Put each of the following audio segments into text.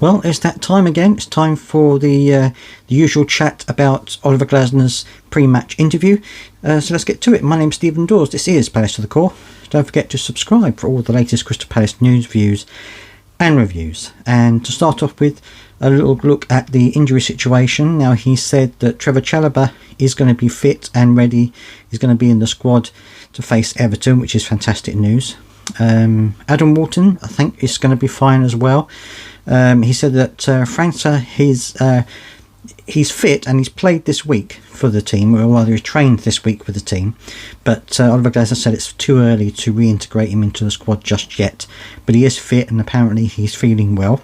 Well, it's that time again. It's time for the usual chat about Oliver Glasner's pre-match interview. So let's get to it. My name's Stephen Dawes. This is Palace to the Core. Don't forget to subscribe for all the latest Crystal Palace news, views and reviews. And to start off with, a little look at the injury situation. Now, he said that Trevor Chalobah is going to be fit and ready. He's going to be in the squad to face Everton, which is fantastic news. Adam Wharton, I think, is going to be fine as well. He said that França, he's fit and he's played this week for the team, or rather he's trained this week with the team, but Oliver Glasner said it's too early to reintegrate him into the squad just yet, but he is fit and apparently he's feeling well.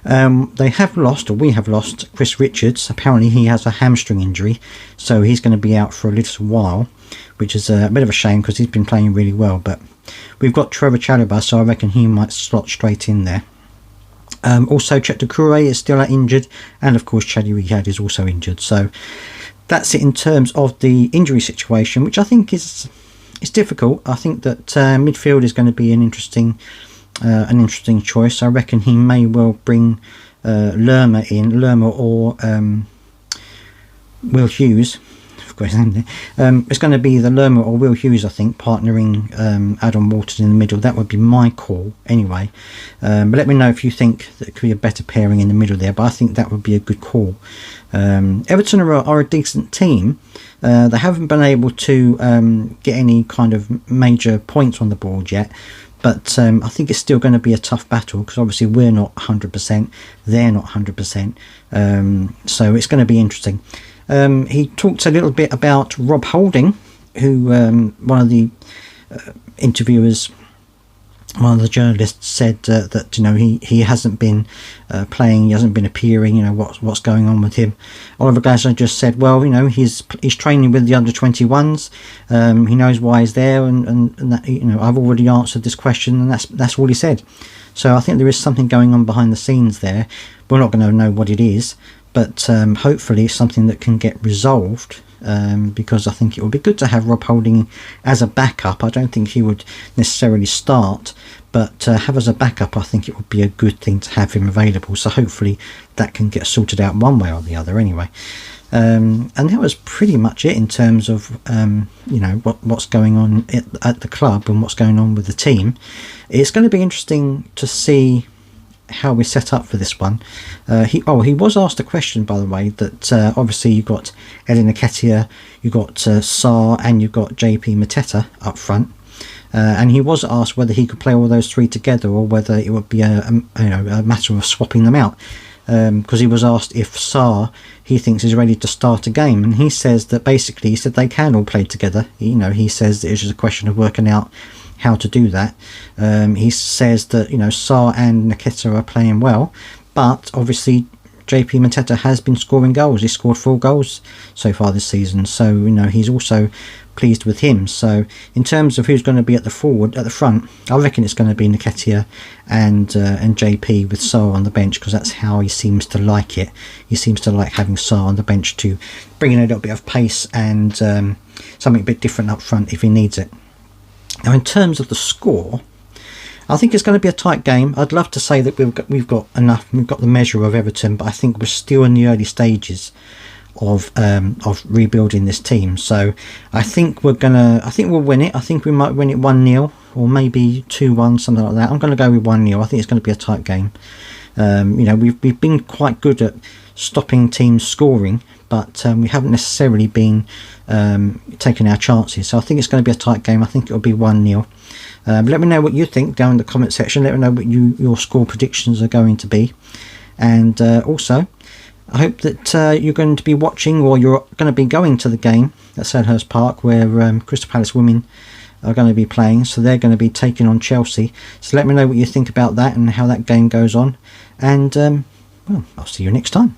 We have lost Chris Richards. Apparently he has a hamstring injury, so he's going to be out for a little while, which is a bit of a shame because he's been playing really well, but we've got Trevor Chalobah, so I reckon he might slot straight in there. Also, Chet Doucouré is still injured, and of course Chadi Riyad is also injured. So that's it in terms of the injury situation, which I think is difficult. I think that midfield is going to be an interesting choice. I reckon he may well bring Lerma or Will Hughes. It's going to be the Lerma or Will Hughes, I think, partnering Adam Wharton in the middle. That would be my call anyway. But let me know if you think that it could be a better pairing in the middle there. But I think that would be a good call. Everton are a decent team. They haven't been able to get any kind of major points on the board yet. But I think it's still going to be a tough battle because obviously we're not 100%. They're not 100%. So it's going to be interesting. He talked a little bit about Rob Holding, who one of the interviewers, one of the journalists said that he hasn't been playing, he hasn't been appearing. What's going on with him. Oliver Glasner just said, well, he's training with the under-21s. He knows why he's there, and that, I've already answered this question, and that's all he said. So I think there is something going on behind the scenes there. We're not going to know what it is. But hopefully something that can get resolved, because I think it would be good to have Rob Holding as a backup. I don't think he would necessarily start, but have as a backup, I think it would be a good thing to have him available. So hopefully that can get sorted out one way or the other anyway. And that was pretty much it in terms of what's going on at the club and what's going on with the team. It's going to be interesting to see how we set up for this one. He was asked a question, by the way, that obviously you've got Eddie Nketiah, you've got Sarr, and you've got JP Mateta up front, and he was asked whether he could play all those three together or whether it would be a matter of swapping them out, because he was asked if Sarr he thinks is ready to start a game, and he says that basically he said they can all play together. He says that it's just a question of working out how to do that. He says that Sarr and Nketiah are playing well, but obviously JP Mateta has been scoring goals. He's scored 4 goals so far this season, so he's also pleased with him. So in terms of who's going to be at the front, I reckon it's going to be Nketiah and JP with Sarr on the bench, because that's how he seems to like it. He seems to like having Sarr on the bench to bring in a little bit of pace and something a bit different up front if he needs it. Now, in terms of the score, I think it's going to be a tight game. I'd love to say that we've got enough. We've got the measure of Everton, but I think we're still in the early stages of rebuilding this team. So I think we'll win it. I think we might win it 1-0 or maybe 2-1, something like that. I'm going to go with 1-0. I think it's going to be a tight game. We've been quite good at stopping teams scoring, but we haven't necessarily been taking our chances. So I think it's going to be a tight game. I think it'll be 1-0. Let me know what you think down in the comment section. Let me know what your score predictions are going to be. And also, I hope that you're going to be watching, or you're going to be going to the game at Selhurst Park, where Crystal Palace women are going to be playing. So they're going to be taking on Chelsea. So let me know what you think about that and how that game goes on. And well, I'll see you next time.